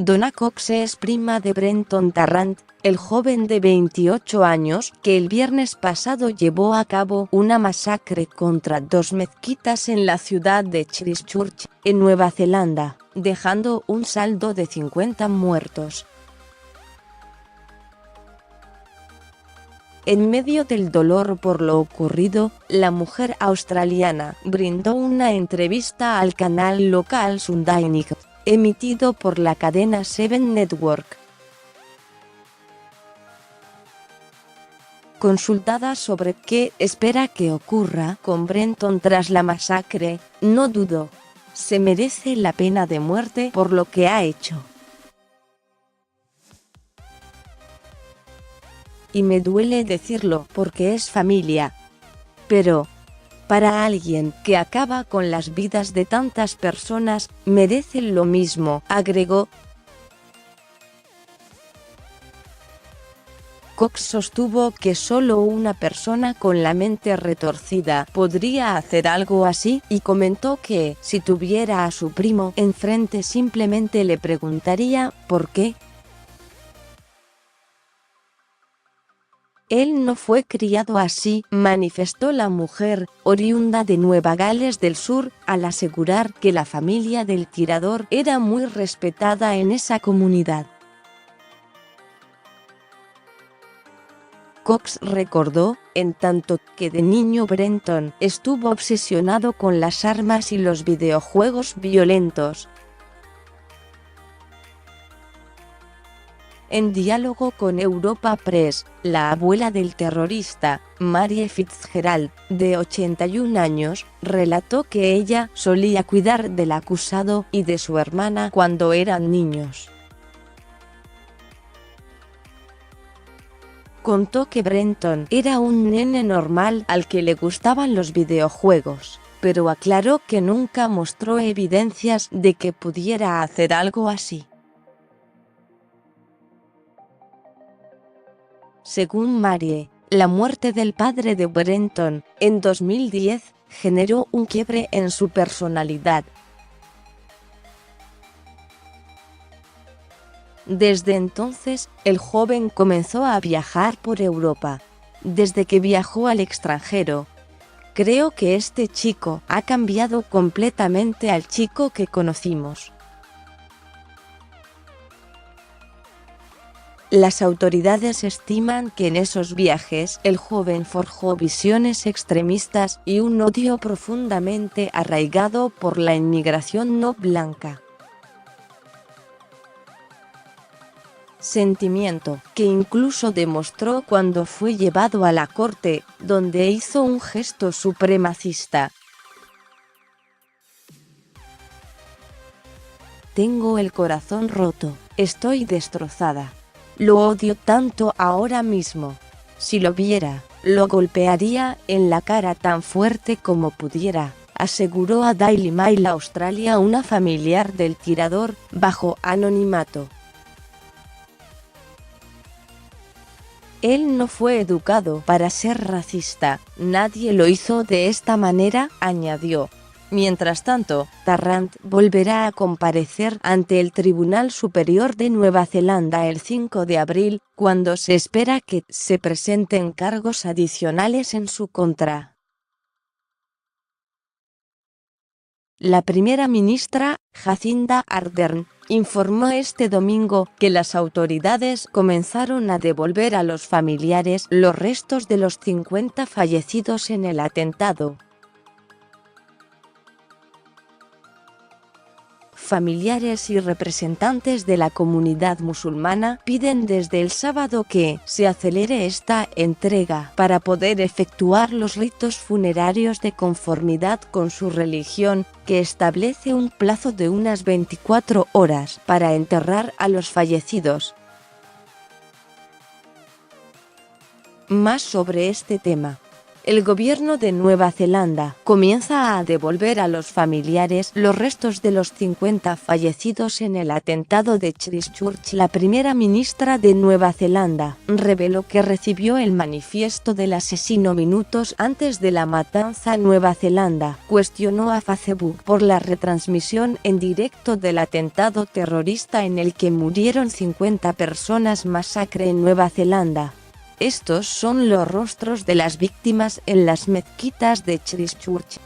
Donna Cox es prima de Brenton Tarrant, el joven de 28 años que el viernes pasado llevó a cabo una masacre contra 2 mezquitas en la ciudad de Christchurch, en Nueva Zelanda, dejando un saldo de 50 muertos. En medio del dolor por lo ocurrido, la mujer australiana brindó una entrevista al canal local Sunday Night, emitido por la cadena Seven Network. Consultada sobre qué espera que ocurra con Brenton tras la masacre, no dudó: se merece la pena de muerte por lo que ha hecho. Y me duele decirlo porque es familia. Pero, para alguien que acaba con las vidas de tantas personas, merece lo mismo, agregó. Cox sostuvo que solo una persona con la mente retorcida podría hacer algo así, y comentó que, si tuviera a su primo enfrente, simplemente le preguntaría ¿por qué? Él no fue criado así, manifestó la mujer, oriunda de Nueva Gales del Sur, al asegurar que la familia del tirador era muy respetada en esa comunidad. Cox recordó, en tanto, que de niño Brenton estuvo obsesionado con las armas y los videojuegos violentos. En diálogo con Europa Press, la abuela del terrorista, Mary Fitzgerald, de 81 años, relató que ella solía cuidar del acusado y de su hermana cuando eran niños. Contó que Brenton era un nene normal al que le gustaban los videojuegos, pero aclaró que nunca mostró evidencias de que pudiera hacer algo así. Según Marie, la muerte del padre de Brenton, en 2010, generó un quiebre en su personalidad. Desde entonces, el joven comenzó a viajar por Europa. Desde que viajó al extranjero, creo que este chico ha cambiado completamente al chico que conocimos. Las autoridades estiman que en esos viajes el joven forjó visiones extremistas y un odio profundamente arraigado por la inmigración no blanca. Sentimiento que incluso demostró cuando fue llevado a la corte, donde hizo un gesto supremacista. Tengo el corazón roto, estoy destrozada. Lo odio tanto ahora mismo. Si lo viera, lo golpearía en la cara tan fuerte como pudiera, aseguró a Daily Mail Australia una familiar del tirador, bajo anonimato. Él no fue educado para ser racista, nadie lo hizo de esta manera, añadió. Mientras tanto, Tarrant volverá a comparecer ante el Tribunal Superior de Nueva Zelanda el 5 de abril, cuando se espera que se presenten cargos adicionales en su contra. La primera ministra, Jacinda Ardern, informó este domingo que las autoridades comenzaron a devolver a los familiares los restos de los 50 fallecidos en el atentado. Familiares y representantes de la comunidad musulmana piden desde el sábado que se acelere esta entrega para poder efectuar los ritos funerarios de conformidad con su religión, que establece un plazo de unas 24 horas para enterrar a los fallecidos. Más sobre este tema. El gobierno de Nueva Zelanda comienza a devolver a los familiares los restos de los 50 fallecidos en el atentado de Christchurch. La primera ministra de Nueva Zelanda reveló que recibió el manifiesto del asesino minutos antes de la matanza. Nueva Zelanda cuestionó a Facebook por la retransmisión en directo del atentado terrorista en el que murieron 50 personas. Masacre en Nueva Zelanda. Estos son los rostros de las víctimas en las mezquitas de Christchurch.